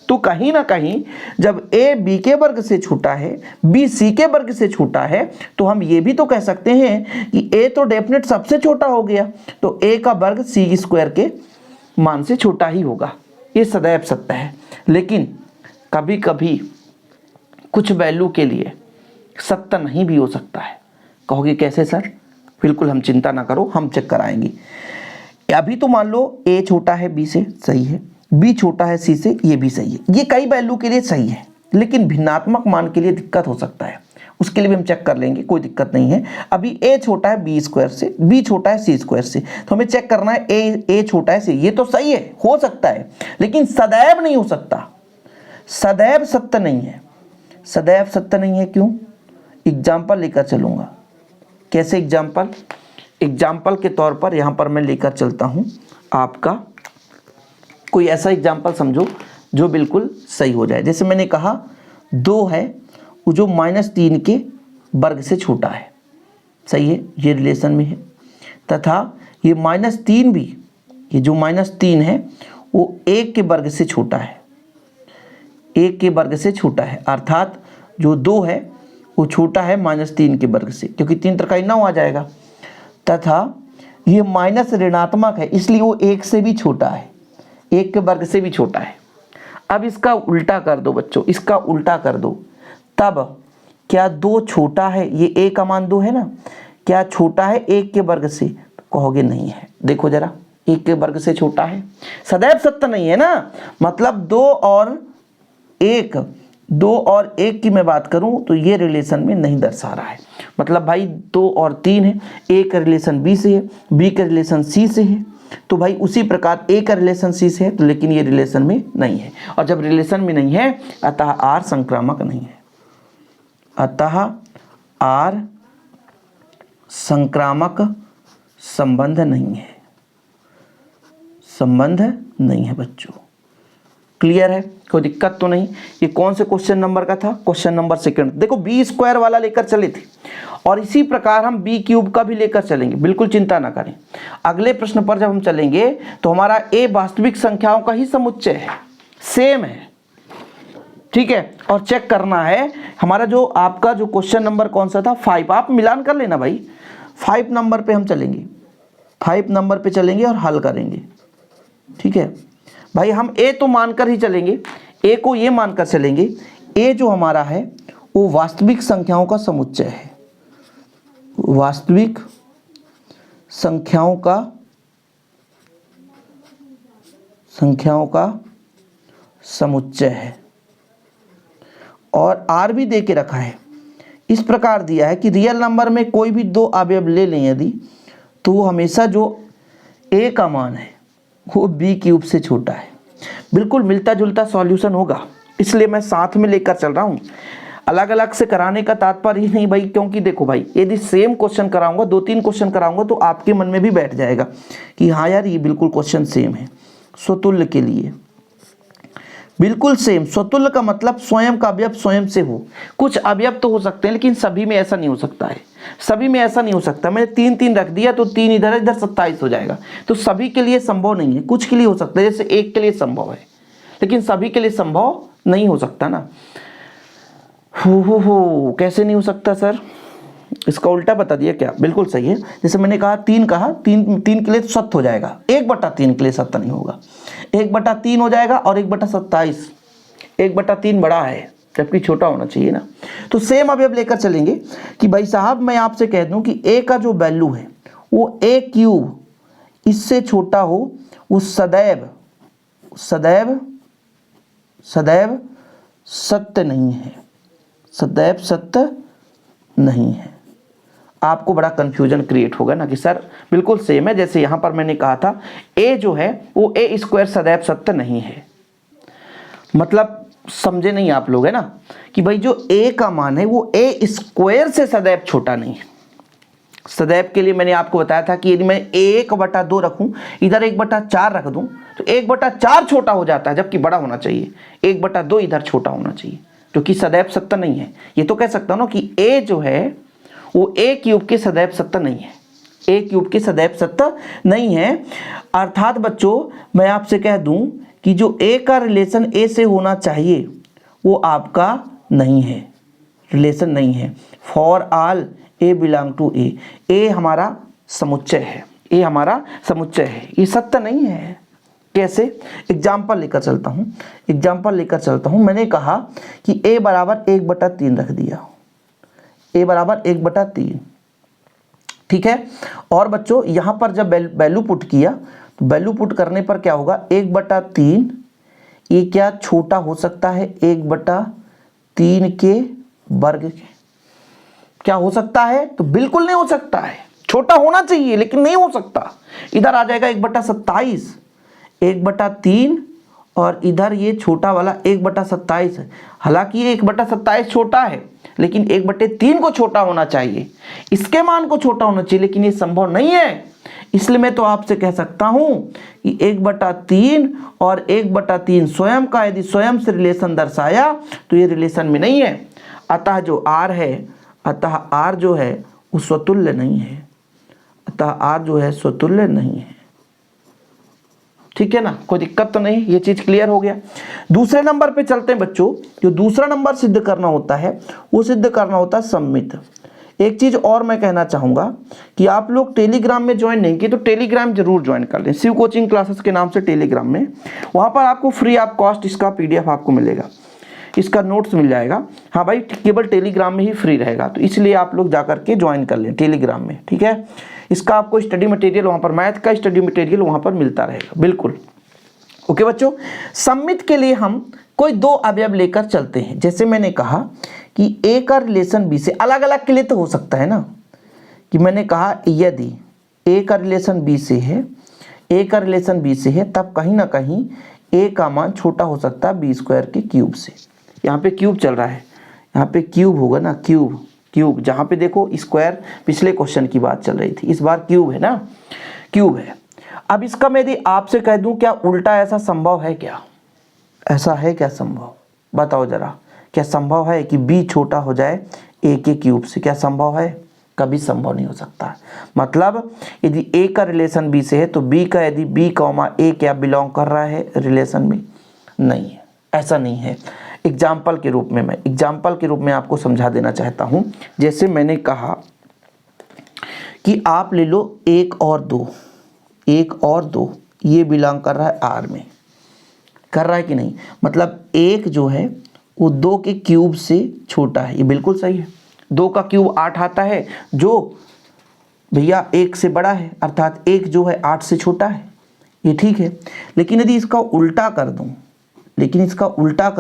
तो कहीं ना कहीं जब A B के वर्ग से छोटा है, B C के वर्ग से छोटा है, तो हम ये भी तो कह सकते हैं कि A तो डेफिनेट सबसे छोटा हो गया, तो A का वर्ग C स्क्वायर के मान से छोटा ही होगा। ये सदैव सत्य है। लेकिन कभी कभी कुछ वैल्यू के लिए सत्य नहीं भी हो सकता है। कहोगे कैसे सर? बिल्कुल हम चिंता ना करो, हम चेक कराएंगे। अभी तो मान लो a छोटा है b से, सही है, b छोटा है c से, ये भी सही है, ये कई वैल्यू के लिए सही है, लेकिन भिन्नात्मक मान के लिए दिक्कत हो सकता है, उसके लिए भी हम चेक कर लेंगे, कोई दिक्कत नहीं है। अभी a छोटा है b स्क्वायर से, b छोटा है c स्क्वायर से, तो हमें चेक करना है a छोटा है c, ये तो सही है, हो सकता है, लेकिन सदैव नहीं हो सकता, सदैव सत्य नहीं है, सदैव सत्य नहीं है। क्यों? एग्जाम्पल लेकर चलूंगा। कैसे एग्जाम्पल? एग्जाम्पल के तौर पर यहां पर मैं लेकर चलता हूं आपका कोई ऐसा एग्जाम्पल समझो जो बिल्कुल सही हो जाए। जैसे मैंने कहा 2 है वो जो -3 के वर्ग से छोटा है, सही है, ये रिलेशन में है, तथा ये -3 भी, ये जो -3 है वो 1 के वर्ग से छोटा है, 1 के वर्ग से छोटा है, अर्थात जो 2 है वो छोटा है -3 के वर्ग से, क्योंकि 3 त्रिकाई 9 आ जाएगा, तथा ये माइनस ऋणात्मक है इसलिए वो 1 से भी छोटा है, 1 के वर्ग से भी छोटा है। अब इसका उल्टा कर दो बच्चों, इसका उल्टा कर दो, तब क्या 2 छोटा है, ये a का मान 2 है ना, क्या छोटा है 1 के वर्ग से? तो कहोगे नहीं है। देखो जरा, 1 के वर्ग से छोटा है, सदैव सत्य नहीं है ना, मतलब 2 और 1 की मैं बात करूं तो ये रिलेशन में नहीं दर्शा रहा है, मतलब भाई 2 और 3 है, a का रिलेशन b से है, b का रिलेशन c से है, तो भाई उसी प्रकार a का रिलेशन c से है, तो लेकिन ये रिलेशन में नहीं है, और जब रिलेशन में नहीं है अतः r संक्रामक नहीं है, अतः r संक्रामक संबंध नहीं है, संबंध नहीं है बच्चों। क्लियर है? कोई दिक्कत तो नहीं? ये कौन से क्वेश्चन नंबर का था? Question number 2। देखो b स्क्वायर वाला लेकर चले थे, और इसी प्रकार हम b क्यूब का भी लेकर चलेंगे, बिल्कुल चिंता ना करें। अगले प्रश्न पर जब हम चलेंगे तो हमारा a वास्तविक संख्याओं का ही समुच्चय है, सेम है, ठीक है, और चेक करना है हमारा जो आपका जो क्वेश्चन नंबर कौन सा था 5, आप मिलान कर लेना भाई, 5 नंबर पे हम चलेंगे, 5 नंबर पे चलेंगे और हल करेंगे, ठीक है भाई। हम a तो मानकर ही चलेंगे, a को ये मानकर चलेंगे, a जो हमारा है वो वास्तविक संख्याओं का समुच्चय है, वास्तविक संख्याओं का समुच्चय है, और r भी दे के रखा है, इस प्रकार दिया है कि रियल नंबर में कोई भी 2 अवयव ले लें यदि, तो वो हमेशा जो a का मान है वो b क्यूब से छोटा है। बिल्कुल मिलता जुलता सॉल्यूशन होगा, इसलिए मैं साथ में लेकर चल रहा हूँ, अलग अलग से कराने का तात्पर्य ही नहीं भाई, क्योंकि देखो भाई यदि सेम क्वेश्चन कराऊंगा, 2-3 क्वेश्चन कराऊंगा तो आपके मन में भी बैठ जाएगा कि हाँ यार ये बिल्कुल क्वेश्चन सेम है। स्वतुल्य के लिए बिल्कुल सेम, स्वतुल्य का मतलब स्वयं का अवयव स्वयं से हो, कुछ अवयव तो हो सकते हैं लेकिन सभी में ऐसा नहीं हो सकता है, सभी में ऐसा नहीं हो सकता। मैंने 3-3 रख दिया तो 3 इधर इधर 27 हो जाएगा, तो सभी के लिए संभव नहीं है, कुछ के लिए हो सकता है, जैसे 1 के लिए संभव है लेकिन सभी के लिए संभव नहीं हो सकता ना। हो कैसे नहीं हो सकता सर? इसका उल्टा बता दिया क्या? बिल्कुल सही है, जैसे मैंने कहा 3 कहा, 3 के लिए तो सत्य हो जाएगा, 1/3 के लिए सत्य नहीं होगा, 1/3 हो जाएगा, और 1/27, 1/3 बड़ा है जबकि छोटा होना चाहिए ना। तो सेम अवयव लेकर चलेंगे कि भाई साहब मैं आपसे कह दूं कि a का जो वैल्यू है वो a क्यूब इससे छोटा हो, वो सदैव सत्य नहीं है, सदैव सत्य नहीं है। आपको बड़ा कंफ्यूजन क्रिएट होगा ना कि सर बिल्कुल सेम है, जैसे यहां पर मैंने कहा था a जो है वो a स्क्वायर सदैव सत्य नहीं है, मतलब समझे नहीं आप लोग, है ना, कि भाई जो a का मान है वो a स्क्वायर से सदैव छोटा नहीं है। सदैव के लिए मैंने आपको बताया था कि यदि मैं 1/2 रखूं, इधर 1/4 रख दूं तो 1/4 छोटा हो जाता है, जबकि बड़ा होना चाहिए, 1/2 इधर छोटा होना चाहिए, जो कि सदैव सत्य नहीं है। ये तो कह सकता हूं ना कि a जो है वो a क्यूब के सदैव सत्य नहीं है, a क्यूब के सदैव सत्य नहीं है। अर्थात बच्चों मैं आपसे कह दूं कि जो a का रिलेशन a से होना चाहिए वो आपका नहीं है, रिलेशन नहीं है। For all a belong to a, a हमारा समुच्चय है, a हमारा समुच्चय है, ये सत्य नहीं है। कैसे? एग्जाम्पल लेकर चलता हूं, मैंने कहा कि a बराबर 1/3 रख दिया, a बराबर 1/3, ठीक है। और बच्चों यहाँ पर जब वैल्यू पुट किया तो वैल्यू पुट करने पर क्या होगा, 1/3 ये क्या छोटा हो सकता है 1/3 के वर्ग के, क्या हो सकता है, तो बिल्कुल नहीं हो सकता है, छोटा होना चाहिए लेकिन नहीं हो सकता। इधर आ जाएगा 1/27, 1/3 और इधर ये छोटा वाला 1/27 है। हालांकि ये 1/27 छोटा है लेकिन 1/3 को छोटा होना चाहिए, इसके मान को छोटा होना चाहिए, लेकिन ये संभव नहीं है। इसलिए मैं तो आपसे कह सकता हूं कि 1/3 और 1/3 स्वयं का यदि स्वयं से रिलेशन दर्शाया तो ये रिलेशन में नहीं है। अतः जो r है, अतः r जो है वो स्वतुल्य नहीं है, अतः r जो है स्वतुल्य नहीं है। ठीक है ना, कोई दिक्कत तो नहीं, ये चीज क्लियर हो गया। दूसरे नंबर पे चलते हैं बच्चों। जो दूसरा नंबर सिद्ध करना होता है वो सिद्ध करना होता है सममित। एक चीज और मैं कहना चाहूंगा कि आप लोग टेलीग्राम में ज्वाइन नहीं किए तो टेलीग्राम जरूर ज्वाइन कर लें, शिव कोचिंग क्लासेस के नाम से टेलीग्राम में। वहां पर आपको फ्री ऑफ कॉस्ट इसका PDF आपको मिलेगा, इसका नोट्स मिल जाएगा। हाँ भाई, केवल टेलीग्राम में ही फ्री रहेगा, तो इसलिए आप लोग जाकर के ज्वाइन कर लें टेलीग्राम में। ठीक है, इसका आपको स्टडी मटेरियल वहाँ पर, मैथ का स्टडी मटेरियल वहाँ पर मिलता रहेगा, बिल्कुल। ओके बच्चों, सममित के लिए हम कोई 2 अवयव लेकर चलते हैं। जैसे मैंने कहा कि A का रिलेशन B से, अलग अलग के लिए तो हो सकता है ना, कि मैंने कहा यदि A का रिलेशन B से है, A का रिलेशन B से है, तब कहीं ना कहीं A का मान छोटा हो सकता है B² के क्यूब से। यहाँ पे क्यूब चल रहा है, यहाँ पे क्यूब होगा ना, क्यूब क्यूब, जहाँ पे देखो स्क्वायर पिछले क्वेश्चन की बात चल रही थी, इस बार क्यूब है ना, क्यूब है। अब इसका मैं यदि आपसे कह दूं क्या उल्टा ऐसा संभव है क्या, ऐसा है क्या संभव, बताओ जरा, क्या संभव है कि B छोटा हो जाए A के क्यूब से, क्या संभव है, कभी संभव नहीं हो सकता है। मतलब यदि A का रिलेशन B से है तो B का यदि B, A क्या बिलोंग कर रहा है रिलेशन में, नहीं है, ऐसा नहीं है। एग्जाम्पल के रूप में मैं एग्जाम्पल के रूप में आपको समझा देना चाहता हूं। जैसे मैंने कहा कि आप ले लो 1 और 2, 1 और 2 ये बिलोंग कर रहा है R में, कर रहा है कि नहीं, मतलब 1 जो है वो 2 के क्यूब से छोटा है, ये बिल्कुल सही है। 2 का क्यूब 8 आता है, जो भैया 1 से बड़ा है, अर्थात 1 जो है 8 से छोटा है, ये ठीक है। लेकिन यदि इसका उल्टा कर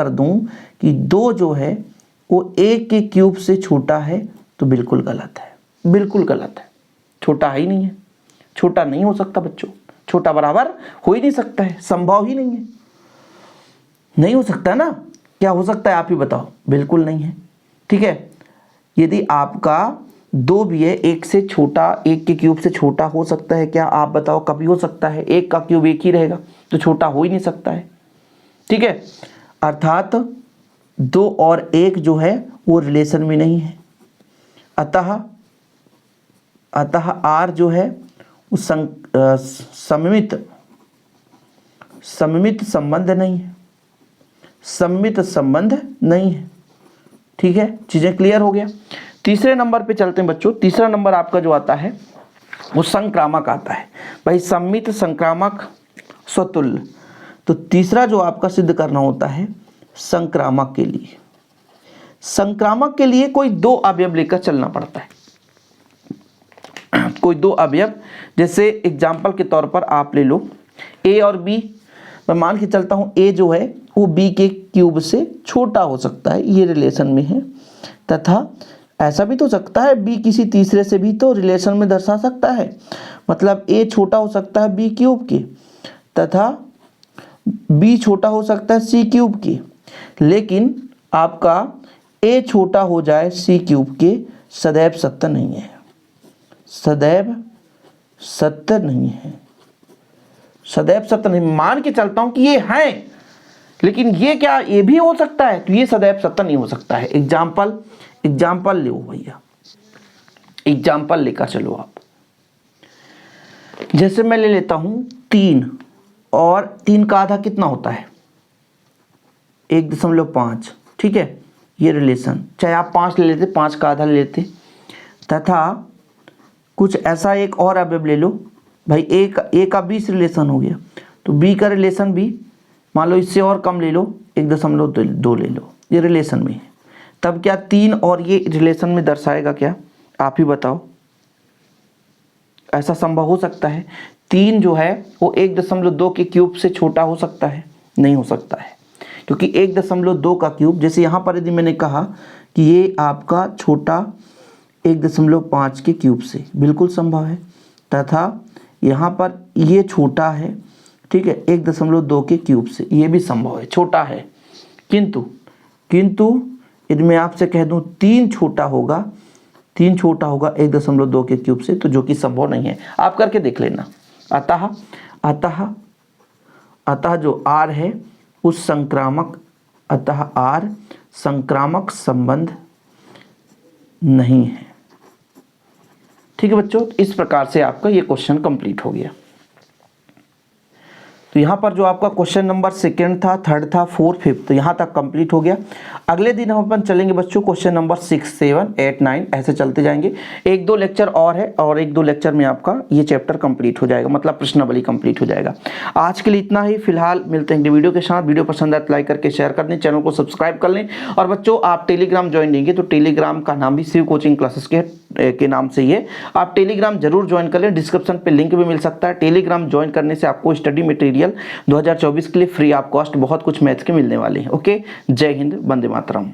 दूं, कि 2 जो है वो 1 के क्यूब से छोटा है, तो बिल्कुल गलत है, बिल्कुल गलत है, छोटा ही नहीं है, छोटा नहीं हो सकता बच्चों, छोटा बराबर हो ही नहीं सकता है, संभव ही नहीं है, नहीं हो सकता ना। क्या हो सकता है आप ही बताओ, बिल्कुल नहीं है। ठीक है, यदि आपका 2 भी है 1 से छोटा, 1 के क्यूब से छोटा हो सकता है क्या, आप बताओ, कभी हो सकता है, 1 का क्यूब 1 ही रहेगा तो छोटा हो ही नहीं सकता है। ठीक है, अर्थात 2 और 1 जो है वो रिलेशन में नहीं है, अतः R जो है वो सममित संबंध नहीं है, सममित संबंध नहीं है। ठीक है, चीजें क्लियर हो गया। तीसरे नंबर पे चलते हैं बच्चों। तीसरा नंबर आपका जो आता है वो संक्रामक आता है। भाई सममित, संक्रामक, स्वतुल्य, तो तीसरा जो आपका सिद्ध करना होता है संक्रामक के लिए, संक्रामक के लिए कोई 2 अवयव लेकर चलना पड़ता है, कोई 2 अवयव। जैसे एग्जाम्पल के तौर पर आप ले लो A और B, मैं मान के चलता हूँ A जो है वो B के क्यूब से छोटा हो सकता है, ये रिलेशन में है, तथा ऐसा भी तो सकता है B किसी तीसरे से भी तो रिलेशन में दर्शा सकता है, मतलब A छोटा हो सकता है B क्यूब के, तथा B छोटा हो सकता है C क्यूब के, लेकिन आपका A छोटा हो जाए C क्यूब के सदैव सत्य नहीं है, सदैव सत्य नहीं है, सदैव सत्य नहीं। मान के चलता हूं कि ये है, लेकिन ये क्या, ये भी हो सकता है, तो ये सदैव सत्य नहीं हो सकता है। एग्जाम्पल लो भैया, एग्जाम्पल लेकर चलो आप। जैसे मैं ले लेता हूं 3, और 3 का आधा कितना होता है 1.5। ठीक है, ये रिलेशन, चाहे आप 5 ले लेते, 5 का आधा ले लेते, तथा कुछ ऐसा एक और अवयव ले लो भाई, A का 20 रिलेशन हो गया, तो B का रिलेशन भी मान लो इससे और कम ले लो, 1.2 ले लो, ये रिलेशन में है, तब क्या 3 और ये रिलेशन में दर्शाएगा क्या, आप ही बताओ। ऐसा संभव हो सकता है? 3 जो है वो 1.2 के क्यूब से छोटा हो सकता है? नहीं हो सकता है, क्योंकि 1.2 का क्यूब, जैसे यहाँ पर यदि मैंने कहा कि ये आपका छोटा 1.5 के क्यूब से, बिल्कुल संभव है, तथा यहाँ पर ये छोटा है, ठीक है, 1.2 के क्यूब से, ये भी संभव है, छोटा है। किंतु यदि मैं आपसे कह दूं 3 छोटा होगा 1.2 के क्यूब से, तो जो कि संभव नहीं है। आप करके देख लेना। अतः जो R है उस R संक्रामक संबंध नहीं है। ठीक है बच्चों, इस प्रकार से आपका ये क्वेश्चन कंप्लीट हो गया। तो यहाँ पर जो आपका क्वेश्चन नंबर 2 था, 3rd था, 4th, 5th, तो यहाँ तक कंप्लीट हो गया। अगले दिन हम अपन चलेंगे बच्चों क्वेश्चन नंबर 6, 7, 8, 9 ऐसे चलते जाएंगे। 1-2 लेक्चर और है, और 1-2 लेक्चर में आपका ये चैप्टर कंप्लीट हो जाएगा, मतलब प्रश्नावली कंप्लीट हो जाएगा। आज के लिए इतना ही। फिलहाल मिलते हैं वीडियो के साथ। वीडियो पसंद आए तो लाइक करके शेयर कर दें, चैनल को सब्सक्राइब कर लें। और बच्चों आप टेलीग्राम ज्वाइन लेंगे तो टेलीग्राम का नाम भी शिव कोचिंग क्लासेस के नाम से ही है। आप टेलीग्राम जरूर ज्वाइन कर लें, डिस्क्रिप्शन पे लिंक भी मिल सकता है। टेलीग्राम ज्वाइन करने से आपको स्टडी मटेरियल 2024 के लिए फ्री ऑफ कॉस्ट बहुत कुछ मैथ्स के मिलने वाले हैं। ओके, जय हिंद, वंदे मातरम।